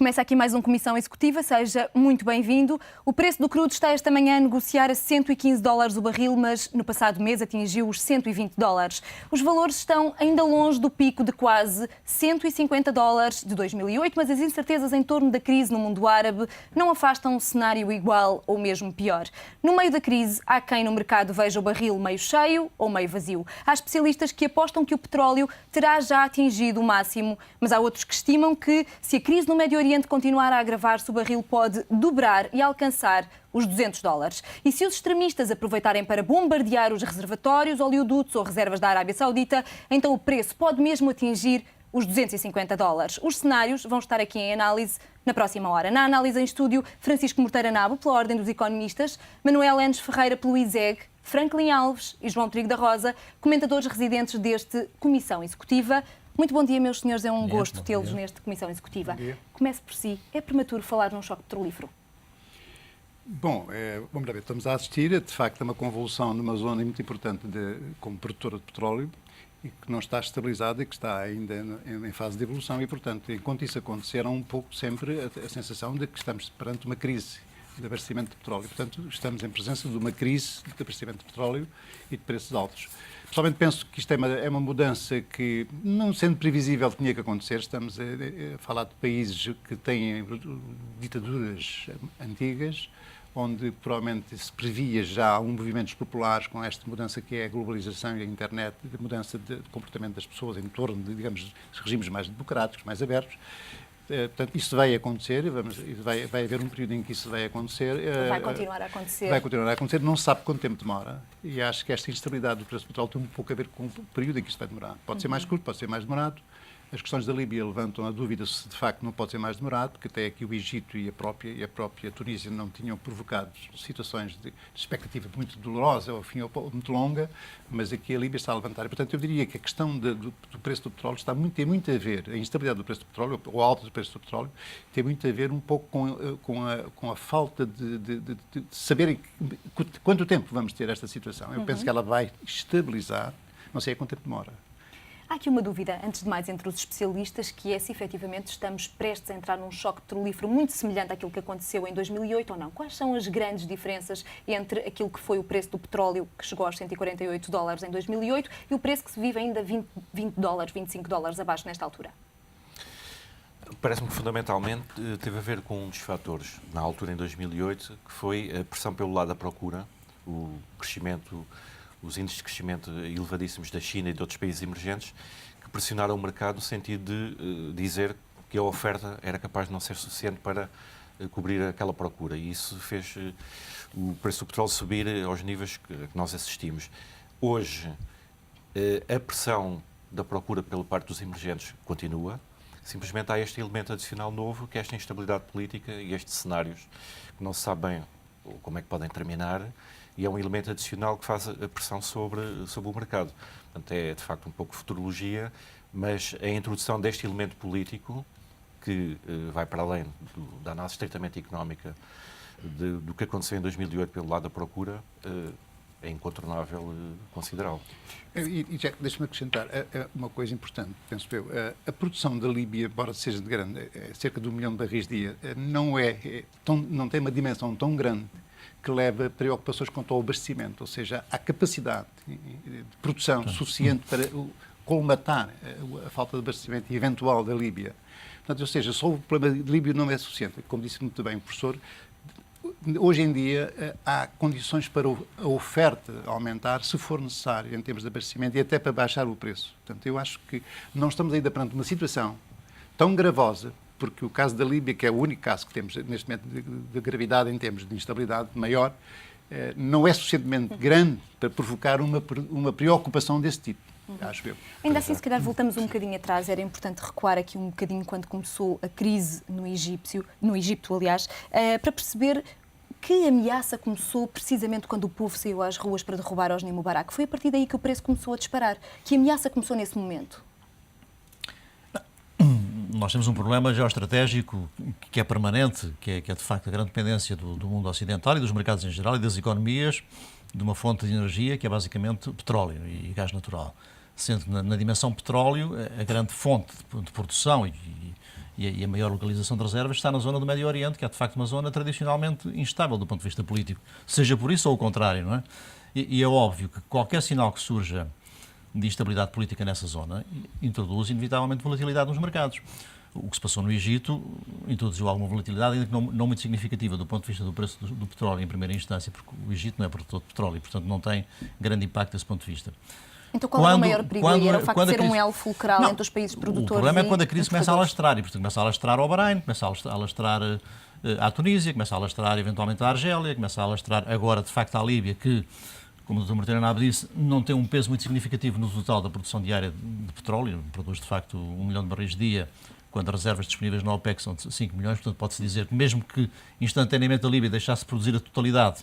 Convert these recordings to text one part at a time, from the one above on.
Começa aqui mais um Comissão Executiva, seja muito bem-vindo. O preço do crudo está esta manhã a negociar a $115 o barril, mas no passado mês atingiu os $120. Os valores estão ainda longe do pico de quase $150 de 2008, mas as incertezas em torno da crise no mundo árabe não afastam um cenário igual ou mesmo pior. No meio da crise, há quem no mercado veja o barril meio cheio ou meio vazio. Há especialistas que apostam que o petróleo terá já atingido o máximo, mas há outros que estimam que, se a crise no Médio Oriente continuar a agravar-se, o barril pode dobrar e alcançar os $200. E se os extremistas aproveitarem para bombardear os reservatórios, oleodutos ou reservas da Arábia Saudita, então o preço pode mesmo atingir os $250. Os cenários vão estar aqui em análise na próxima hora. Na análise em estúdio, Francisco Morteira Nabo, pela Ordem dos Economistas, Manuel Enes Ferreira, pelo ISEG, Franklin Alves e João Trigo da Rosa, comentadores residentes deste Comissão Executiva. Muito bom dia, meus senhores. É um gosto tê-los neste Comissão Executiva. Comece por si. É prematuro falar num choque petrolífero? Bom, vamos lá ver. Estamos a assistir, de facto, a uma convulsão numa zona muito importante como produtora de petróleo e que não está estabilizada e que está ainda em fase de evolução e, portanto, enquanto isso acontecer, há um pouco sempre a sensação de que estamos perante uma crise de abastecimento de petróleo. Portanto, estamos em presença de uma crise de abastecimento de petróleo e de preços altos. Pessoalmente penso que isto é uma mudança que, não sendo previsível, tinha que acontecer. Estamos a falar de países que têm ditaduras antigas, onde provavelmente se previa já movimentos populares com esta mudança que é a globalização e a internet, a mudança de comportamento das pessoas em torno de, digamos, regimes mais democráticos, mais abertos. Portanto, isso vai acontecer, vai haver um período em que isso vai acontecer. Vai continuar a acontecer. Vai continuar a acontecer, não se sabe quanto tempo demora. E acho que esta instabilidade do preço do petróleo tem um pouco a ver com o período em que isso vai demorar. Pode ser mais curto, pode ser mais demorado. As questões da Líbia levantam a dúvida se de facto não pode ser mais demorado, porque até aqui o Egito e a própria Tunísia não tinham provocado situações de expectativa muito dolorosa, ao fim ou muito longa, mas aqui a Líbia está a levantar. E, portanto, eu diria que a questão do preço do petróleo tem muito a ver, a instabilidade do preço do petróleo, ou a alta do preço do petróleo, tem muito a ver um pouco com a falta de saber quanto tempo vamos ter esta situação. Eu penso que ela vai estabilizar, não sei a quanto tempo demora. Há aqui uma dúvida, antes de mais, entre os especialistas, que é se efetivamente estamos prestes a entrar num choque petrolífero muito semelhante àquilo que aconteceu em 2008 ou não. Quais são as grandes diferenças entre aquilo que foi o preço do petróleo, que chegou aos $148 em 2008, e o preço que se vive ainda $20, $25 abaixo nesta altura? Parece-me que fundamentalmente teve a ver com um dos fatores, na altura em 2008, que foi a pressão pelo lado da procura, o crescimento, os índices de crescimento elevadíssimos da China e de outros países emergentes, que pressionaram o mercado no sentido de dizer que a oferta era capaz de não ser suficiente para cobrir aquela procura. E isso fez o preço do petróleo subir aos níveis que nós assistimos. Hoje, a pressão da procura pela parte dos emergentes continua. Simplesmente há este elemento adicional novo, que é esta instabilidade política e estes cenários que não se sabe bem como é que podem terminar, e é um elemento adicional que faz a pressão sobre o mercado. Portanto, é de facto um pouco futurologia, mas a introdução deste elemento político, que vai para além da análise estritamente económica do que aconteceu em 2008 pelo lado da procura, é incontornável considerá-lo. E já deixa-me acrescentar uma coisa importante, penso eu. A produção da Líbia, embora seja de grande, cerca de 1 milhão de barris dia, não tem uma dimensão tão grande que leva preocupações quanto ao abastecimento, ou seja, a capacidade de produção suficiente para colmatar a falta de abastecimento eventual da Líbia. Portanto, ou seja, só o problema da Líbia não é suficiente. Como disse muito bem o professor, hoje em dia há condições para a oferta aumentar, se for necessário, em termos de abastecimento e até para baixar o preço. Portanto, eu acho que não estamos ainda perante uma situação tão gravosa, porque o caso da Líbia, que é o único caso que temos neste momento de gravidade em termos de instabilidade maior, não é suficientemente grande para provocar uma preocupação desse tipo, acho eu. Ainda assim, se calhar voltamos um bocadinho atrás, era importante recuar aqui um bocadinho quando começou a crise no Egito, aliás, para perceber que ameaça começou precisamente quando o povo saiu às ruas para derrubar Hosni Mubarak. Foi a partir daí que o preço começou a disparar. Que ameaça começou nesse momento? Nós temos um problema geoestratégico que é permanente, que é de facto a grande dependência do mundo ocidental e dos mercados em geral e das economias de uma fonte de energia que é basicamente petróleo e gás natural. Sendo que na dimensão petróleo, a grande fonte de produção e a maior localização de reservas está na zona do Médio Oriente, que é de facto uma zona tradicionalmente instável do ponto de vista político, seja por isso ou o contrário, não é? E é óbvio que qualquer sinal que surja de instabilidade política nessa zona introduz inevitavelmente volatilidade nos mercados. O que se passou no Egito introduziu alguma volatilidade, ainda que não muito significativa do ponto de vista do preço do petróleo em primeira instância, porque o Egito não é produtor de petróleo e, portanto, não tem grande impacto desse ponto de vista. Então qual é o maior perigo? Era o facto de ser um elo fulcral entre os países produtores? O problema é quando a crise começa a alastrar, e portanto começa a alastrar ao Bahrein, começa a alastrar à Tunísia, começa a alastrar eventualmente à Argélia, começa a alastrar agora de facto à Líbia, que, como o Dr. Martino Nabe disse, não tem um peso muito significativo no total da produção diária de petróleo, produz de facto 1 milhão de barris de dia, quando as reservas disponíveis na OPEC são de 5 milhões, portanto pode-se dizer que mesmo que instantaneamente a Líbia deixasse de produzir a totalidade,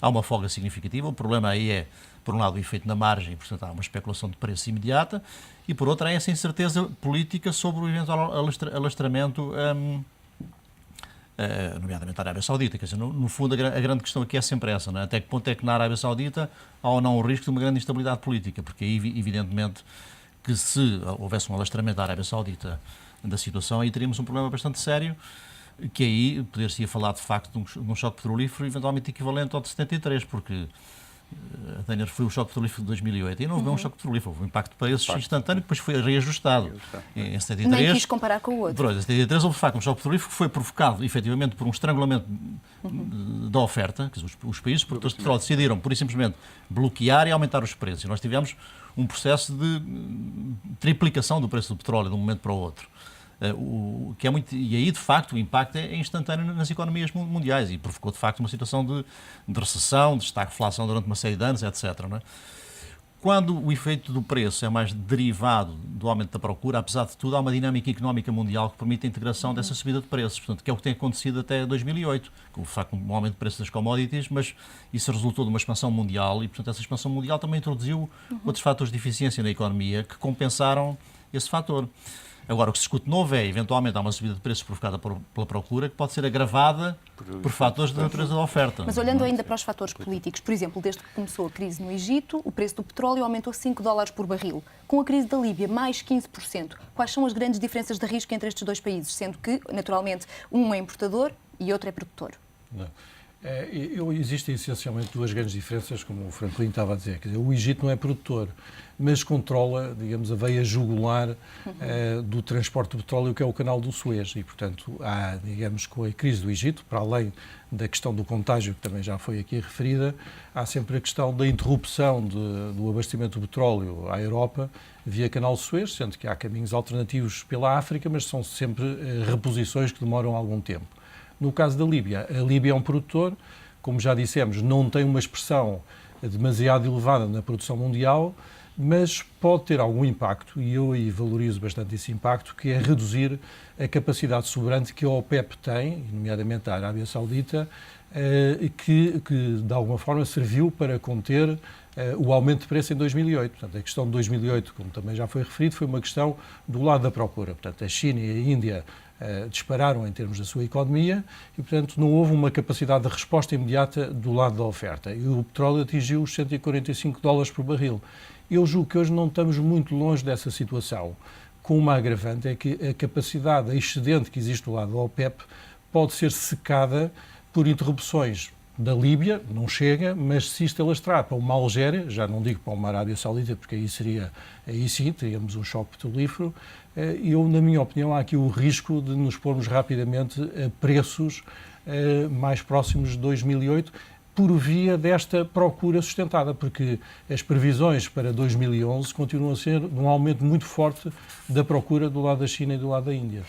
há uma folga significativa. O problema aí é, por um lado, o efeito na margem, portanto há uma especulação de preço imediata, e por outro, há essa incerteza política sobre o eventual alastramento, nomeadamente a Arábia Saudita. Quer dizer, no fundo, a grande questão aqui é sempre essa, não é? Até que ponto é que na Arábia Saudita há ou não o risco de uma grande instabilidade política, porque aí, evidentemente, que se houvesse um alastramento da Arábia Saudita da situação, aí teríamos um problema bastante sério, que aí poder-se-ia falar de facto de um choque petrolífero eventualmente equivalente ao de 73, porque a Tânia referiu o choque petrolífero de 2008, e não houve um choque petrolífero, houve um impacto de preços instantâneo, que depois foi reajustado em 73. Nem quis comparar com o outro. Em 73 houve de facto um choque petrolífero que foi provocado efetivamente por um estrangulamento da oferta, que os países produtores de petróleo decidiram, por e simplesmente, bloquear e aumentar os preços. E nós tivemos um processo de triplicação do preço do petróleo de um momento para o outro. Que é muito, e aí, de facto, o impacto é instantâneo nas economias mundiais e provocou, de facto, uma situação de recessão, de estagflação durante uma série de anos, etc. Não é? Quando o efeito do preço é mais derivado do aumento da procura, apesar de tudo, há uma dinâmica económica mundial que permite a integração dessa subida de preços, portanto, que é o que tem acontecido até 2008, com, de facto, um aumento de preço das commodities, mas isso resultou de uma expansão mundial e, portanto, essa expansão mundial também introduziu outros fatores de eficiência na economia que compensaram esse fator. Agora, o que se discute novo é, eventualmente, há uma subida de preços provocada pela procura que pode ser agravada por fatores da natureza da oferta. Mas olhando ainda para os fatores políticos, por exemplo, desde que começou a crise no Egito, o preço do petróleo aumentou $5 por barril. Com a crise da Líbia, mais 15%. Quais são as grandes diferenças de risco entre estes dois países, sendo que, naturalmente, um é importador e outro é produtor? Não. Existem essencialmente duas grandes diferenças, como o Franklin estava a dizer. Quer dizer, o Egito não é produtor, mas controla, digamos, a veia jugular do transporte de petróleo, que é o canal do Suez. E, portanto, há, digamos, com a crise do Egito, para além da questão do contágio, que também já foi aqui referida, há sempre a questão da interrupção do abastecimento do petróleo à Europa via canal Suez, sendo que há caminhos alternativos pela África, mas são sempre reposições que demoram algum tempo. No caso da Líbia, a Líbia é um produtor, como já dissemos, não tem uma expressão demasiado elevada na produção mundial, mas pode ter algum impacto, e eu aí valorizo bastante esse impacto, que é reduzir a capacidade soberana que a OPEP tem, nomeadamente a Arábia Saudita, que de alguma forma serviu para conter o aumento de preço em 2008. Portanto, a questão de 2008, como também já foi referido, foi uma questão do lado da procura. Portanto, a China e a Índia dispararam em termos da sua economia e, portanto, não houve uma capacidade de resposta imediata do lado da oferta. E o petróleo atingiu os $145 por barril. Eu julgo que hoje não estamos muito longe dessa situação, com uma agravante, é que a capacidade, a excedente que existe do lado da OPEP pode ser secada por interrupções da Líbia, não chega, mas se isto alastrar para uma Algéria, já não digo para uma Arábia Saudita, porque aí sim teríamos um choque petrolífero, na minha opinião, há aqui o risco de nos pormos rapidamente a preços mais próximos de 2008, por via desta procura sustentada, porque as previsões para 2011 continuam a ser de um aumento muito forte da procura do lado da China e do lado da Índia.